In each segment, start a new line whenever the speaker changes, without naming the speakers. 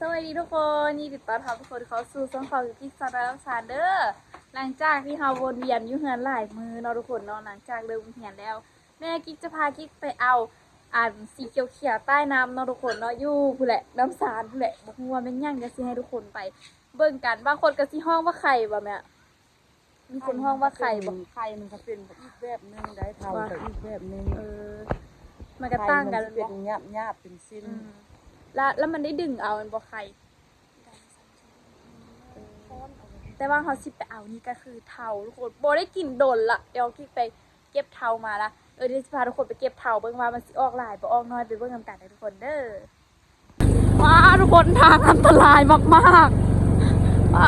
สวัสดีทุกคนยินดีต้อนรับทุกคนเข้าสู่ช่องของกิ๊กซาร่าซานเดอร์หลังจากที่เราวนเวียนอยู่เฮือนหลายมือเนาะทุกคนเนาะหลังจากเริ่มเรียนแล้วแม่กิ๊กจะพากิ๊กไปเอาสีเขียวๆใต้น้ำเนาะทุกคนเนาะอยู่ผู้แหละน้ำสารผู้แหละบอกว่าเป็นย่างจะสิให้ทุกคนไปเบิ่งกันบางคนก็สิห้องว่าไข่บ่แม่มีคนห้องว่าไข่บ่
ไข่มันก็เป็นอีกแบบนึงได้เท่ากับอีกแบบนึง
มันก็ตั้งกัน
เป็นหยาบเป็นสิ้น
แล้วมันได้ดึงเอามันบ่ไข่แต่ว่าเขาสิไปเอานี่ก็คือเทาทุกคนโบได้กินโดนละเดี๋ยวกิ๊กไปเก็บเทามาละเดี๋ยวจะพาทุกคนไปเก็บเทาเบิ่งว่ามันสิออกหลายบ่ออกน้อยไปเบิ่งกันนะทุกคนเด้อว้าทุกคนทางอันตรายมากๆว้า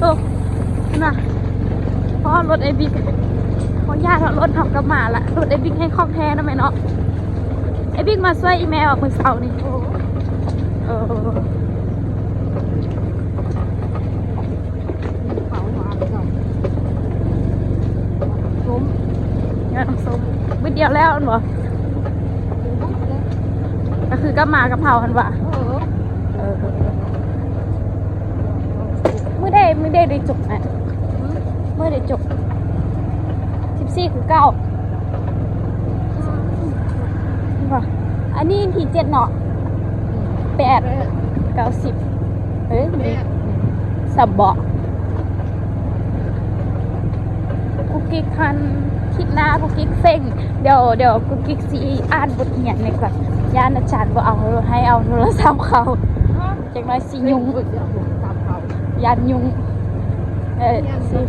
ตัวน่ะเพราะรถไอ้บิ๊กเขาญาติรถทำกับหมาละรถไอ้บิ๊กให้คล่องแท้นะแม่เนาะไอ้บิ๊กมาช่วยอีแม่ออกมื้อเช้านี่
เขามาแล้วก็ส้ม
เนี่ยน้ำส้มวิดเดียวแล้วอันบ่ก็คือก็มากับเผาหันว่ะมื้อได้จบไหมมื้อได้จบ14คือ9ว่ะอันนี้ที่7เนาะ8 90สับเบาะกุ๊กกิ๊กคันคิดหน้ากุ๊กกิ๊กเซ็งเดี๋ยวกุ๊กกิ๊กสิอ่านบทเรียนในก่อนย่านอาจารย์บ่เอาให้เอาโทรศัพท์เขาจังน้อยสิยุงยานยุงสิ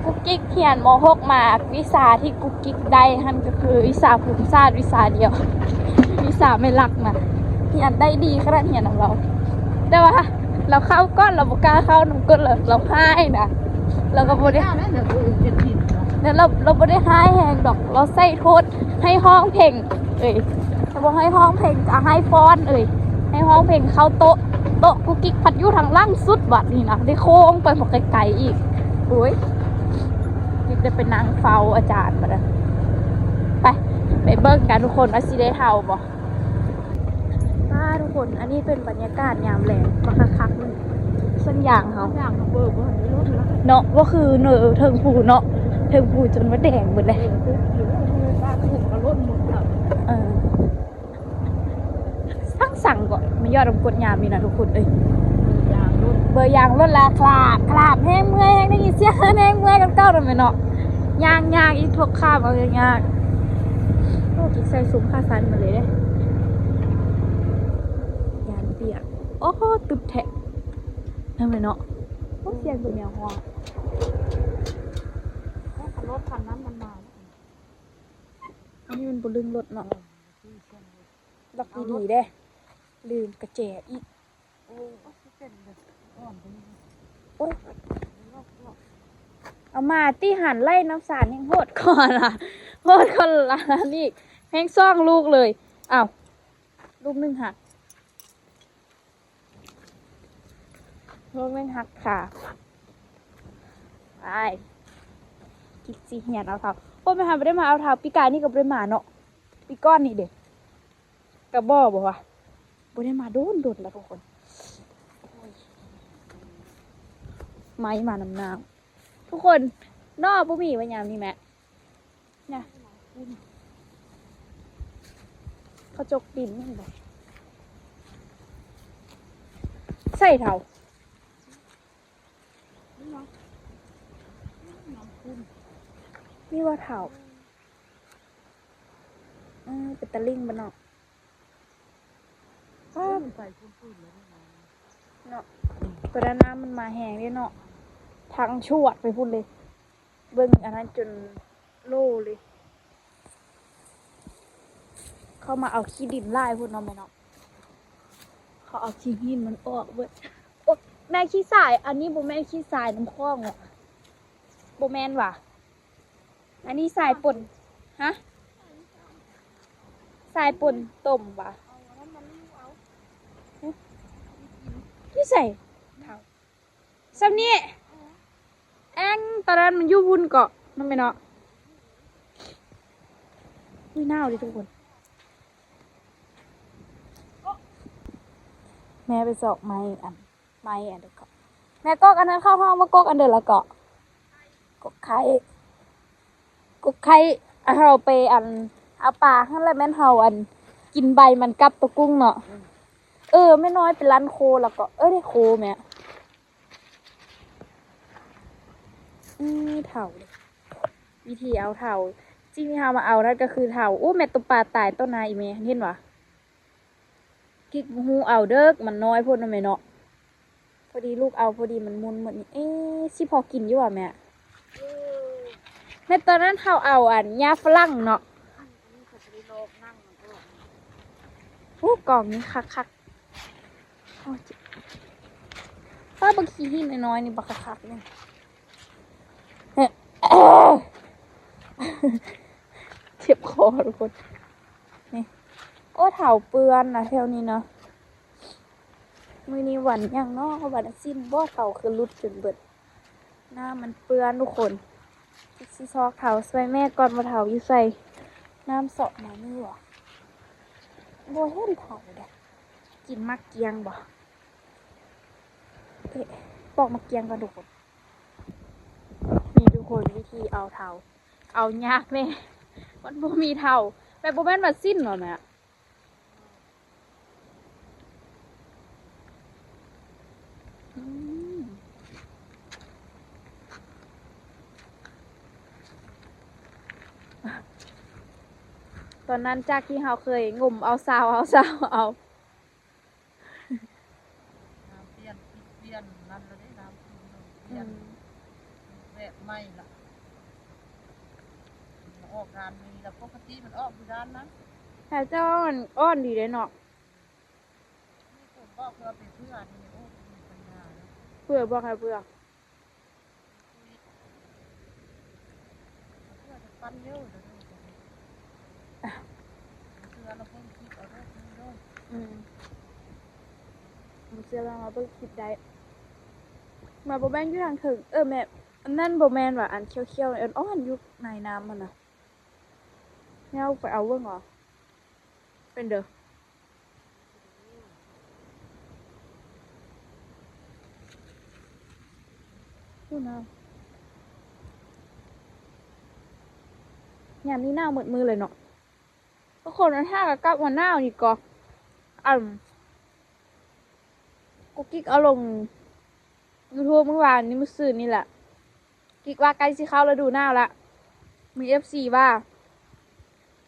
กุ๊กกิ๊กเขียนม.6 มาวิชาที่กุ๊กกิ๊กได้นั่นก็คือวิชาภูมิศาสตร์วิชาเดียววิชาไม่รักนะเขียนได้ดีขนาดเขียนของเราแต่ว่าเราเข้าก้อนเราบ่กล้าเข้าน้ำก้นเราให้นะเราก็บ่ได้เนี่ยเราบ่ได้ให้แหงดอกเราใส่โทษให้ห้องเพลงถ้าบอกให้ห้องเพลงจะให้ฟ้อนให้ห้องเพลงเข้าโต๊ะกุ๊กกิ๊กพัดอยู่ทางล่างสุดบัดนี่นะได้โค้งไปหมดไกลๆอีกโอ้ยกิ๊กได้เป็นนางเฝ้าอาจารย์มาแล้วไปเบิ่งกันทุกคนว่าสิได้เท่าบ่ทุกคนอันนี้เป็นบรรยากาศยามแลงมาคักๆเลยสัญญางเขา
เบิกว่าไม่รู้นะ
เนาะก็คือเนอเทิงผูเนาะเทิงผูจนว่าแดงหมดเลยสั่งก่อนไม่ยอดกดยามนี่นะทุกคนเบอร์ยางรถละคลาบแห้งเมื่อยแห้งได้ยินเสียงแห้งเมื่อยกันเก้าเลยไหมเนาะยางอีทุกข้ามเอายางโอ้กิใส่ซุ้มข้าซันมาเลยเนี่ยยางเปียกโอ้โหตึบแทะทำไมเนาะโอ้เสียงเป็นแมวฮอ
รถคันนั้นมันมา
อันนี้มันบลึงรถเนาะล็อกดีๆเด้ลืมกระแจอีกโอ้ยเอามาตีหันไล่น้ำสารยังโหดก่อนล่ะโหดก่อนละนี่แห้งซ่องลูกเลยอ้าวลูกนึงหักค่ะไปกินซีเหียนเอาเท้าโอ้ไม่ทำไม่ได้มาเอาเท้าปีกายนี่กับไม่ได้มาเนาะปีก้อนนี่เด็กกระบอกว่าไม่ได้มาโดนแล้วทุกคนไม้มานำน้ำทุกคนนอกบุมีวันยามนี่แม่เนี่ยเขาจกดินนี่เลยใส่เท้านี่ว่าเท้าเป็นตะลิ่งบ้านเนาะเนาะตัวด้านน้ำมันมาแห้งด้วยเนาะทางชวดไปพูดเลยเบิ้งอันนั้นจนโล่เลยเข้ามาเอาขี้ดินไล่พูดเนาะไหมเนาะเขาเอาขี้หินมันออกเว้ยโอ้แม่ขี้ทรายอันนี้โบแม่ขี้ทรายน้ำคลองอ่ะโบแมนว่ะอันนี้ทรายป่นฮะทรายป่นต้มว่ะที่ใส่เท้าซ้ำนี่แองตอนนั้นมันยู่วุ่นเกาะนั่นไหมเนาะนี่น่าดิทุกคน แม่ไปสอกไม้อันเดี๋ยวก็แม่กอกอันนั้นเข้าห้องมากอกอันเดินละเกาะกกไข่เราไปอันเอาปลาข้างแล้วแม่นเฮาอันกินใบมันกับตัวกุ้งเนาะไม่น้อยเป็นร้านโคแล้วก็ได้โคแม่เถ่าเลยวิธีเอาเถ่าที่มีเฮามาเอานั่นก็คือเถ่าแม่ตัวปลาตายต้นนาอีเมเห็นวะกิ๊กหูเอาเด้อมันน้อยพูดนะแม่เนาะพอดีลูกเอาพอดีมันมุนเหมือนสิพอกินอยู่ว่ะแม่ตอนนั้นเถ่าเอาอันยาฝรั่งเนาะกล่องนี้คักถ้าบางทีหินน้อยๆนี่บักคักเนี่ยเจ็บคอทุกคนนี่เถ่าเปื้อนนะแถวนี้เนาะมื้อนี้วันยังเนาะวันสิ้นบ่เถ่าคือรุดจนเบิดหน้ามันเปื้อนทุกคนสิซอกเถ่าใส่แม่ก่อนมาเถ่าอยู่ใส่น้ำเสาะมานี่หรอบ่เห็นเถ่าเด้กินมักเกียงบ่ปอกมักเกียงกันทุกคนมีทุกคนวิธีเอาเถ่าเอายากแน่มันบ่มีเถ่าแต่บ่แม่นว่าสิ้นหรอแม่ตอนนั้นจากที่เราเคยงมเอาซาวเอาน้
ำเปลี่ยนนั่นเลยน้ำเปลี่ยนแบบไม่ละออกงานมีแต่ปกติมันออกอยู่ด้านนั้น
แต่เจ้าอ้อนดีเลยเนาะ
ผมบอกเพื่อไปเพื่อนี่มีปัญญา
เพื่อบอกให้เพื่อ
จะปั้นเยอะเลยเพื่อเราเพิ่งคิดเอาด้วย
มันเชื่อว่ามาเพิ่งคิดได้มาโบแมนอยู่ทางถึงแม่นั่นโบแมนว่ะอันเคี้ยวๆอ้อนยุคในน้ำมันนะเนี่ยไปเอาเวิ้งเหรอเป็นเด้อพูดนะยามนี้หน้าหมดมือเลยเนาะทุกคนมันท่ากับวันหน้านี่ก็กุ๊กกิ๊กเอาลงYouTube เมื่อวานนี้เมื่อคืนนี่แหละกิ๊กว่าใกล้สิเข้าฤดูหนาวละมี FC ว่า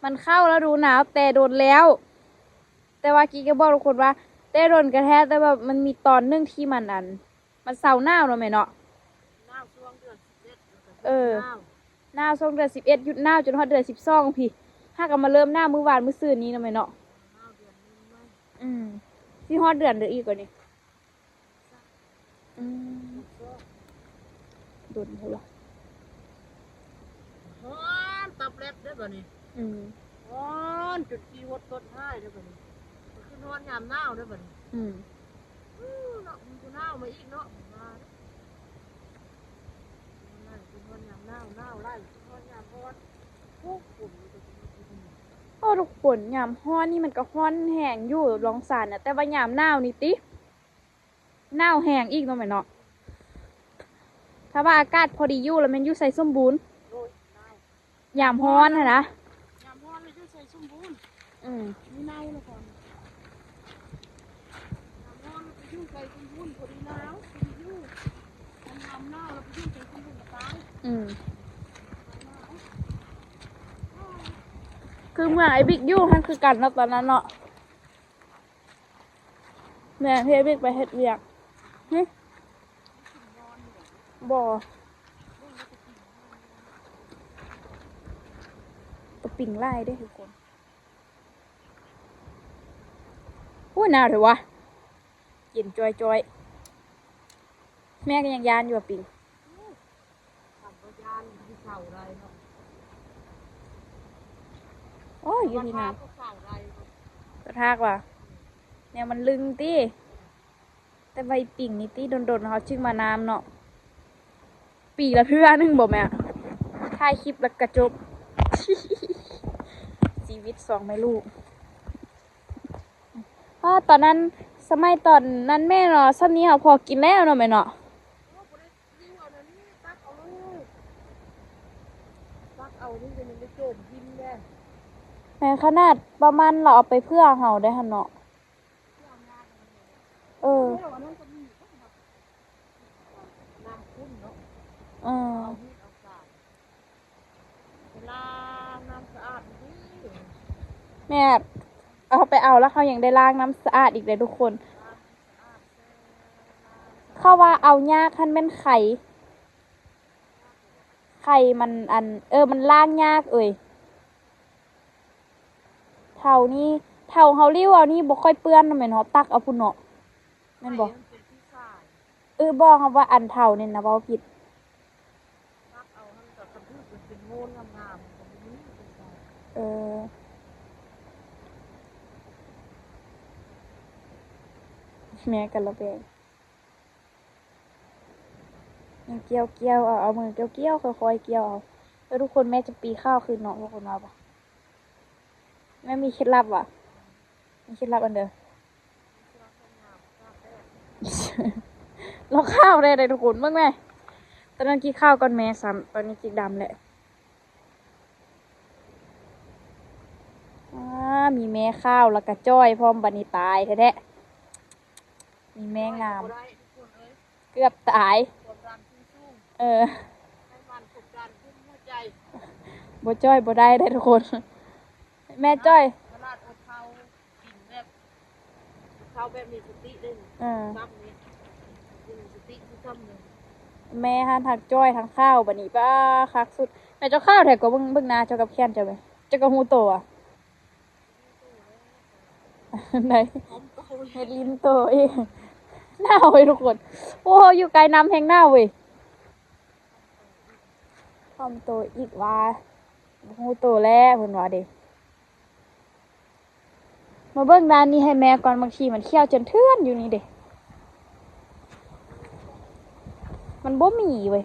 มันเข้าฤดูหนาวแต่โดนแล้วแต่ว่ากิ๊กก็บอกทุกคนว่าแต่โดนกระแทกแต่แบบมันมีตอนนึงที่มันมันเศร้าหนาวเนาะแม่เนาะ
หนาวช่วงเดือน
11หนาวช่วงเดือน11หยุดหนาวจนฮอดเดือน12พี่ถ้าก็มาเริ่มหนาวมื้อวานมื้อซื่นนี้เนาะแม่เนาะสิฮอดเดือนอีกกว่านี้โดนเท่าไหร่
ฮ้อนตับเล็บได้ป่ะนี่ฮ้อนจุดที่วัดต้นไม้ได้ป่ะนี่คือนอนยามหนาวได้ป่ะนี่เนาะมันก็หนาวมาอีกเนาะมาคือนอนยามหนาวไล่นอนยามร้อนทุ
กฝนยามฮ้อนนี่มันก็ฮ้อนแห้งอยู่รองสารน่ะแต่ว่ายามหนาวนี่ติหนาวแห้งอีกเนาะแม่เนาะถ้าว่าอากาศพอดีอยู่แล้วมันอยู่ใส่สมบูรณ์ยามฮ้อนนะ
ยามร้อนเลยอยู่ใส่สมบูรณ์มีหนาวแล้วก่อนยามร้อนเราไปอยู่ใส่สมบูรณ์พอดีหนาวพอดีอยู่ยามหนาวเราไปอยู่ใส่สมบูรณ์กับตาย
คือเมื่อไอ้บิ๊กยู่มันคือกันเนาะตอนนั้นเนาะแม่พี่ไอ้บิ๊กไปเฮ็ดเวียกบ่ตัวปิ่งไล่ได้ทุกคนหนาวเถอะวะเย็นจอยแม่ก็ยังยานอยู่ปิ่งโอ้ยอยู่ที่น้ำกระทากว่ะเนี่ยมันลึงตี้แต่ใบปิ่งนี่ตี้โดนเขาชื่อมาน้ำเนาะปีละเพื่อนึงบอกแม่ถ่ายคลิปแล้วกระจบ ชีวิต2 แม่ลูกตอนนั้น สมัยตอนนั้นแม่เนาะซ้ำนี้เขาพอกินแล้วเนาะแม่เนาะ
ริ้วเอาเดี๋ยวนี้ตักเอาเลยตักเอานี่จะมันไม่โจมกินแน่
แม่ขนาดประมาณเราเอาไปเพื่อเฮาได้หั่นเนาะเออ
เดี๋ยวอันนั้นก็มีน้ำข้นเนาะ
เออ
เอาที่เอาสาดเวลาน้ำสะอาดนี่
แม่เอาไปเอาแล้วเขายังได้ล้างน้ำสะอาดอีกเลยทุกคน เขาว่าเอายากคันแม่นไข่มันอัน มันล้างยากเอ่ยเท่านี้เท่าเฮาริ้วเอานี่บ่ค่อยเปื้อนนะแม่นเฮาตักเอาพุ่นเนาะแม่นบ่
เป็นที่สาย
บ่ครับว่าอันเท่านี่นะเว้าผิด
ตักเอาให้กับกระพือเป็นโงนงามๆของนี้เป็นสาย
เออแม่กันละเบงยังเกี่ยวเอามือเกี่ยวค่อยๆเกี่ยวเอาแล้วทุกคนแม่จะปีข้าวคืนเนาะทุกคนว่าปะแม่มีเคล็ดลับว่ะมีเคล็ดลับอันเด้อ เราข้าวได้เลยทุกคนเมื่อไงตอนนั้นกินข้าวก่อนแม่ซ้ำตอนนี้กินดำแหละมีแม่ข้าวแล้วก็จ้อยพร้อมบัดนิตายแท้ๆมีแม่งาม
บ่ได้ทุกคนเอ้ย
เกือบตาย
ความดันสูง
เออ
ๆให้มันกดดันขึ้นหัวใจ
บ่จ้อยบ่ได้ได้ทุกคน แม่จ้อย
ขนาดเอาเท้ากินแบบเท้าแบบมีสติได้
เออ
ซ้ำเนี่ยมีสติที่ซ้ำเลย
แม่หันทักจ้อยทั้งข้าวบัดนี้ป้าคักสุดแม่เจ้าข้าวแท้ก็เบิ่งหน้าเจ้ากับแค้นเจ้าไหมเจ้ากับฮู้โตอ่ะ ไหน
พร้อมโต
เฮ็ดลิ้นโตเองหน้าเว้ยทุกคน โอ้อยู่ไกลน้ำแห่งหน้าเว้ยพร้อมโตอีกว่าฮู้โตแล้วเพิ่นว่าเด้มาเบิ่งด้านนี้ให้แม่ก่อนบางทีมันเขี้ยวจนเทื่อนอยู่นี่เด้มันบ่มีเว้ย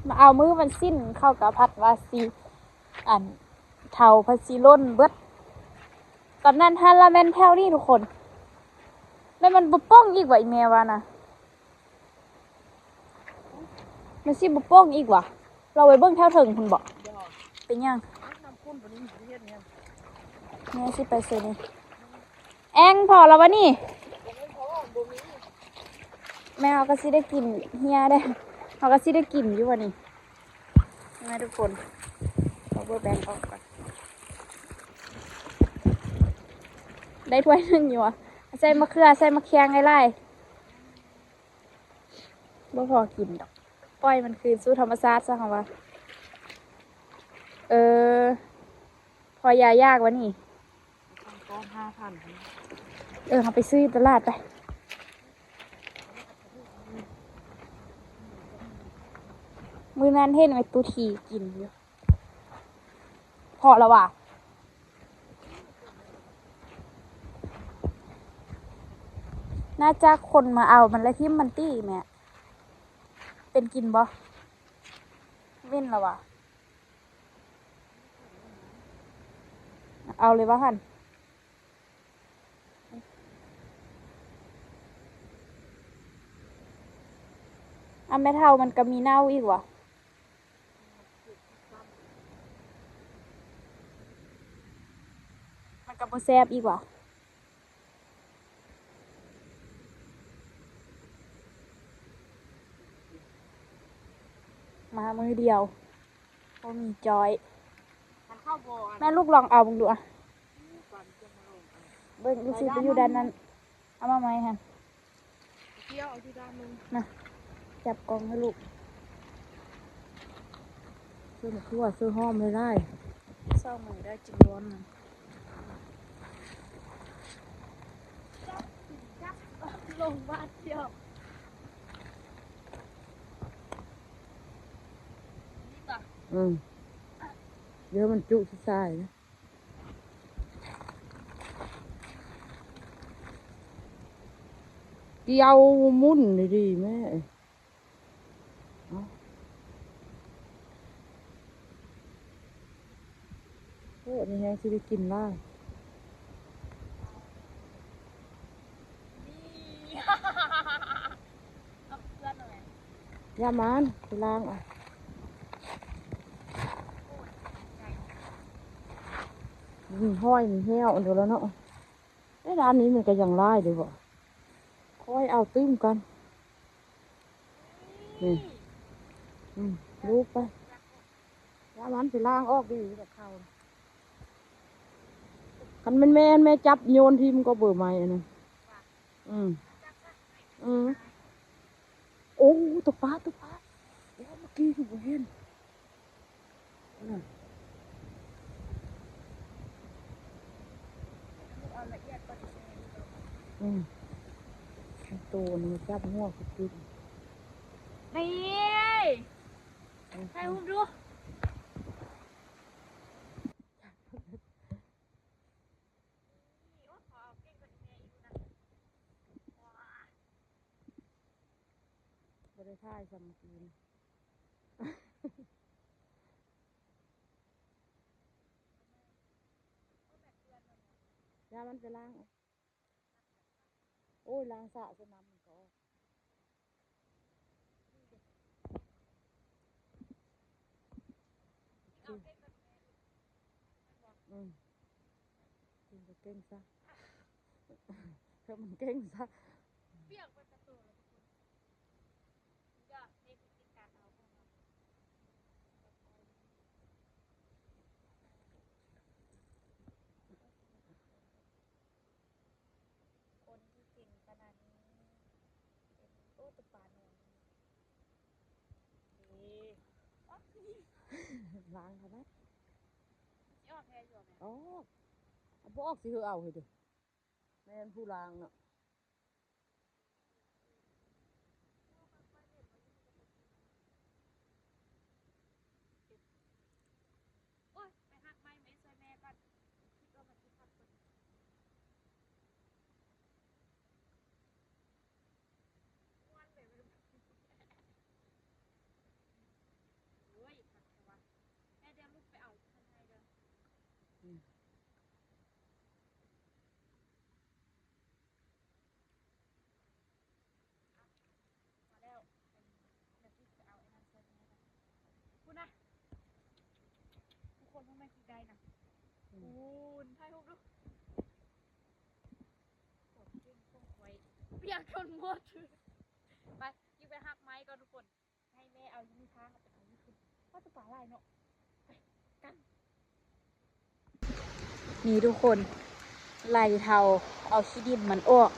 มาเอามือมันสิ้นเข้ากับพัดว่าสิอันเท่าพัดสิล้นเบิดตอนนั้นฮันละแม่นแถวนี่ทุกคนแล้วมันบ่ป้องอีกว่าอีแม่ว่านะมันสิบ่ป้องอีกว่ะเราไปเบิ่งแถวเถิงพุ่นบ่
เดี๋ยว
เป็นหยัง
น้ำข้นตัวนี้ประเทศเนี่ย
แม่สิไปซื้อนี่แองพอแล้ววะนี่
ยังไม่พอบ่มี
แม่เขาก็สิได้กินเฮียได้เขาก็สิได้กินอยู่วะนี่แม่ทุกคนเอาเบอร์แบงค์ออกก่อนได้ถ้วยหนึงอยู่อ่ะใส่มะเขือใส่มะเขือไงไล่บ่พอกินดอกปล่อยมันคืนสู่ธรรมชาติซะค่ะว่าพอยายากวะนี่
ก้อน5,000
เขาไปซื้อตลาดไปมื้อนั้นเห็นไอ้ตูทีกินอยู่พอแล้วว่ะน่าจะคนมาเอามันแล้วที่มันตี้แม่เป็นกินบ่เว้นแล้วว่ะเอาเลยว่าหันอันแม่เท่ามันก็มีเน่าอีกว่ะมันก็บ่แซ่บอีกว่ะมามือเดียวบ่มีจอย
มันเข้าบ่อัน
แม่ลูกลองเอามึงดูอ่ะ
ก่อนจะมาลง
เบิ่งดูสิไปอยู่ด้านนั้นเอามาไหมฮะ
เที่ยวเอาที่ด้านนึง
จับกล่องให้ลูก
ซื้อมาคือว่าซื้อห้อมไม่ได้
เศร้ามือได้จิงร้อนนะลงบ้านเที่ยว
เดี๋ยวมันจุที่ใส่นะเกี่ยวมุ่นเลยดิแม่เฮ้ยนี่แฮงสิได้กินได้ ยามันไปล้างอ่ะห้อยมีแห้วอันเดียวแล้วเนาะไอ้ร้านนี้มันก็ยังไล่เดี๋ยวบ่ค่อยเอาตื้มกันนี่ลูกไปยามันไปล้างออกดีแบบเขาคันแม่แม่จับโยนทีมก็เบื่อใหม่อันนั้นโอ้ตัวปลาโอ้เมื่อกี้คือเห็นตัวนึงจับหัวคือกิน
นี่ให้ผมดู
บริท่ายสมกีนยามันไปล้างโอ้ยล้างสระสนามมันก็กินจะเก่งซะถ้ามันเก่งซะ
เปียกไปประตูเลยทุกคนก็นี่คือการเอาของเราคนที่เก่งขนาดนี้เป็นโอ้ตุปาโน
ล้างเขาไหม
ยอดแพ้อยู่ไหม
อ๋อบอกสิเอาให้ดิแม่ผู้ล้างเนาะ
โอ้ยไปหักไม้ไม่ช่วยแม่ก่อนคิดว่ามันคิดหักคนม้วนเลยไม่รู้โอ้ยหักแต่ว่าแม่เดี๋ยวลูกไปเอาข้างในเด้อมาแล้วเดี๋ยวพี่จะเอาไอ้นั่นช่วยแม่กันพูดนะทุกคนทำไมคิดได้นะคุณถ่ายรูปดูกดเก่งคงไว้เปียกจนหมดไปยิ่งไปหักไม้ก่อนทุกคนให้แม่เอายิ้มทางเอาไปเอายิ้มขึ้นว่าจะป่าไรเนาะไปกันนี่ทุกคนไล่เทาเอาขี้ดินมันออก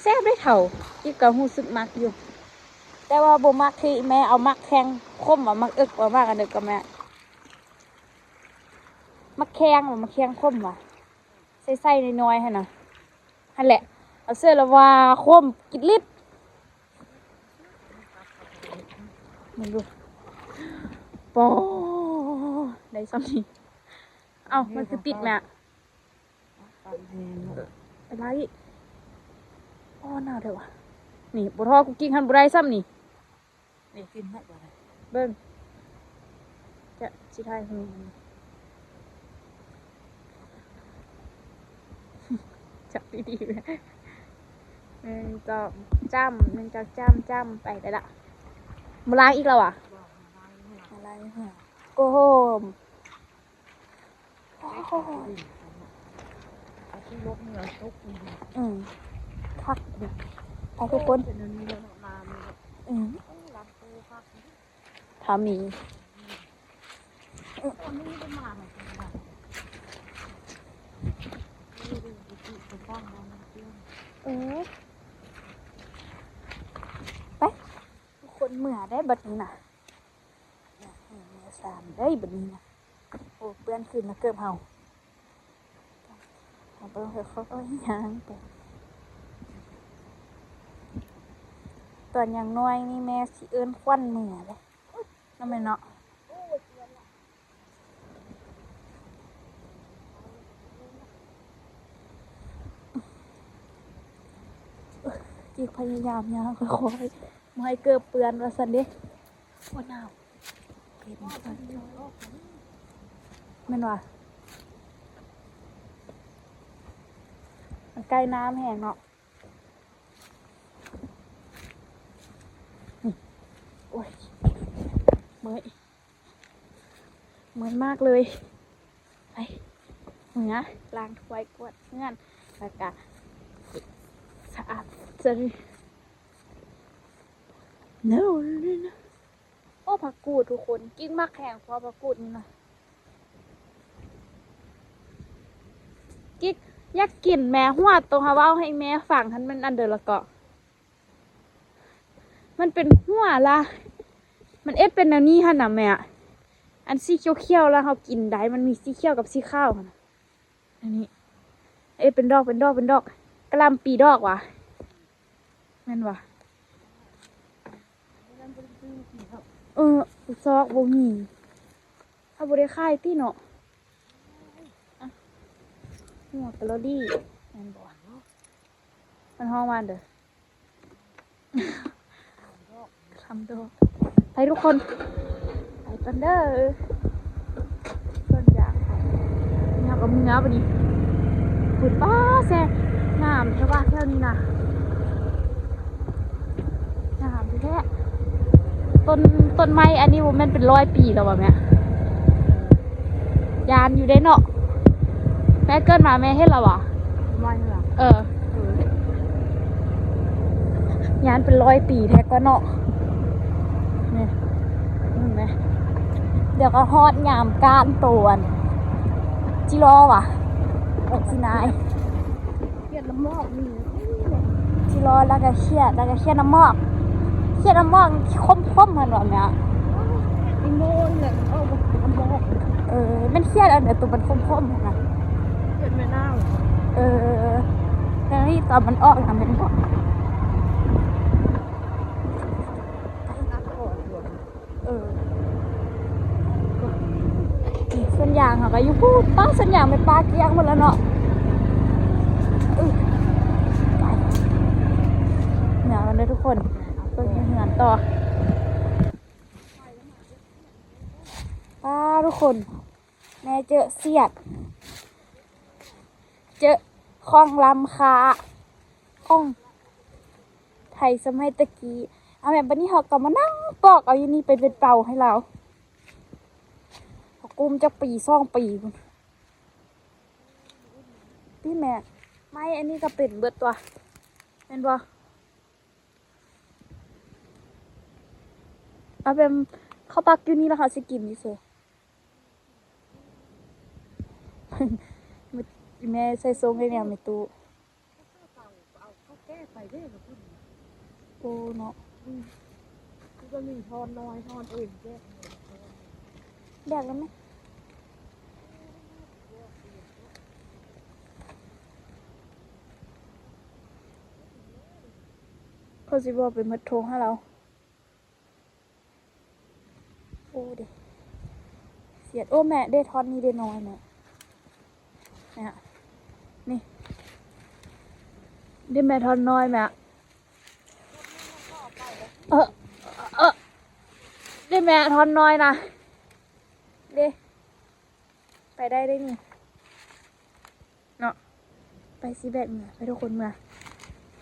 แซ่บได้เทาอีกก็หูสึกมักอยู่แต่ว่าบ่มักที่แม่เอามักแข้งคมว่ามักอึกว่ามากอันเด็กกับแม่มักแข้งว่ามักแข้งคมว่ะใส่ๆน้อยๆให้นะนั่นแหละเอาเสื้อละว่าคมกิดลิบมันดูปอได้ซ้ำนี่เอ้ามันคือติดแม่อะไรอ๋อหนาวเดี๋ยววะนี่บุทอกุกกิ้งหันบุได้ซ้ำนี่
นี่กินได้บ่ได้
เบิ้งจะชิทายคนนี้จับดีๆเลยจะมันจะจ้ำไปได้ละมาล้างอีกแล้วอ่ะมาล้างโกโฮม
เอาที่ลบเหนือทุก
พักดิไปทุกคน
เป็นอันนี้แล้วน้ำรับปูพัก
ทามี
อันนี้เป็นมาไหนกันบ้าง
ไปทุกคนเมื่อได้บัดนี้นะเมื่อสามได้บัดนี้นะโอ้เปื้อนขึ้นนะเกือบเห่าเอาไปเขาก็ย่างไปตอนยังน้อยนี่แม่สิเอิ้นควันเหนือเลยนั่นแม่เนาะจีพยายามย่างค่อยๆไม่ให้เกิดเปื้อนว่าสันเด้ว่าหนาวเป็นสันแม่นว่ามันใกล้น้ำแห้งเนาะโอ้ย อยเหมือนมากเลยไปเหมือล้างถ้วยกวาดเงื่อนแล้วก็สะอาดจะเนื้อนะโอ้ผักกูดทุกคนกิ้งมากแข็งเพราะผักกูดนี่นะกิ๊กอยากกินแม่หัวตรงฮาว่าให้แม่ฝั่งท่านมันอันเดอร์ละเกาะมันเป็นหัวละมันเอ็ดเป็นแนวนี้ฮะนะแม่อันสีเขียวๆแล้วเขากินได้มันมีสีเขียวกับสีขาวนะอันนี้เอ็ดเป็นดอกกระลำปีดอกวะนั่นวะซอกบ่มีถ้าบ่ได้ค่ายที่เนาะหัวกะโลดี้นั่นบ่มันห้องมันเด้อคำดอกไปทุกคนไปกันเด้อต้นยางเนี่ยก็มีน้ำปะนี่ขุดป้าแซ่น้ำใช่ป่ะแค่นี้นะน้ำแค่ต้นไม้อันนี้มันเป็น100 ปีแล้ววะแม่ยานอยู่ได้เนาะแม่เกิดมาแม่เห็นแล้ววะไม่เหรอยานเป็น100 ปีแท้ก็เนาะนี่เห็นไหมเดี๋ยวก็ฮอดยามก้านตวนจิรอวะสินายเครียดน้ำมอกนี่จิรอแล้วก็เครียดน้ำมอกคมมันแบบเนี้ยอีโมนเลยน้ำมอกมันเครียดอันเดียวตัวมันคมนะเครียดไม่น่าแต่นี่ตอนมันออกนะมันบอกส่วนยางค่ะก็อยู่พูดป้าส่วนยางไปปลาเกี้ยงหมดแล้วเนาะไปเหนือกันเลยทุกคนเปิดเหนือต่อป้าทุกคนแม่เจอเสียดเจอคลองลำคาคลองไทยสมัยตะกี้เอาแบบนี้เขาก็มานั่งปอกเอาอยู่นี่ไปเป็นเป่าให้เรากุมจะปี2 ปีคุณพี่แม่ไม่อันนี้ก็เป็นเบิดตัวเป็นบ่เอาเป็นข้าวปักอยู่นี่แล้วค่ะสิกินนี่เสือแม่ใส่ทรงให้เนี่ยไม่ตู้โอ้เนาะก็มีทอนน้อยทอนอื่นแยกแล้วไหมเขาสิบอกเป็นมัดทงให้เราโอ้เด็เสียดโอ้แม่ได้ทอนนี้ได้น้อยแม่เนี่ยนี่ได้แม่ทอนน้อยแม่ได้แม่ทอนน้อยนะเด้ไปได้นี่เนาะไปสิแบบเมื่อไปทุกคนม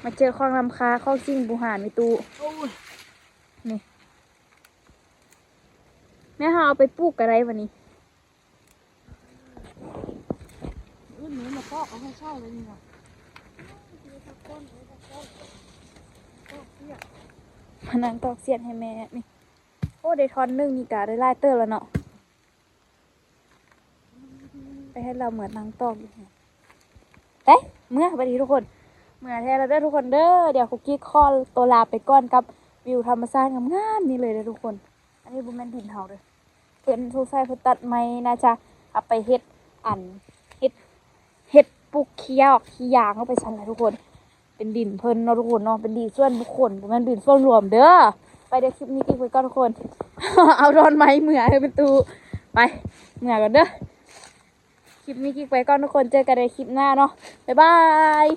าเจอคลองลำคาคลองซิ่งบูหานในตู้นี่แม่เอาไปปลูกอะไรวันนี้เหมือนมาปอกเอาให้เช่าเลยนี่ว่ะมานั่งตอกเสียดให้แม่นี่โอ้ได้ทอน1นี่กะได้ไล่เตอร์แล้วเนาะไปให้เราเหมือนนั่งตอกอยู่เอ๊ะเมื่อไปดีทุกคนเมื่อแท้แล้วเด้อทุกคนเด้อเดี๋ยวคุกกี้คอตัวลาไปก้อนกับวิวธรรมชาติงามๆนี่เลยเด้อทุกคนอันนี้บุ้มแม่นดินเฮาเลยเพื่อนทุกไส้เพื่อตัดไม้นะจ๊ะเอาไปเฮ็ดปลูกเคี้ยวขี้ยางเข้าไปชั้นเลยทุกคนเป็นดินเพิ่นเนาะทุกคนเนาะเป็นดินส่วนบุคคลบุ้มแม่นดินส่วนรวมเด้อไปเดี๋ยวคลิปนี้กิ๊กไปก่อนทุกคน เอารอนไม้เหมื่อให้เป็นตูไปเหมื่อกันเด้อคลิปนี้กิ๊กไปก่อนทุกคนเจอกันในคลิปหน้าเนาะบ๊ายบาย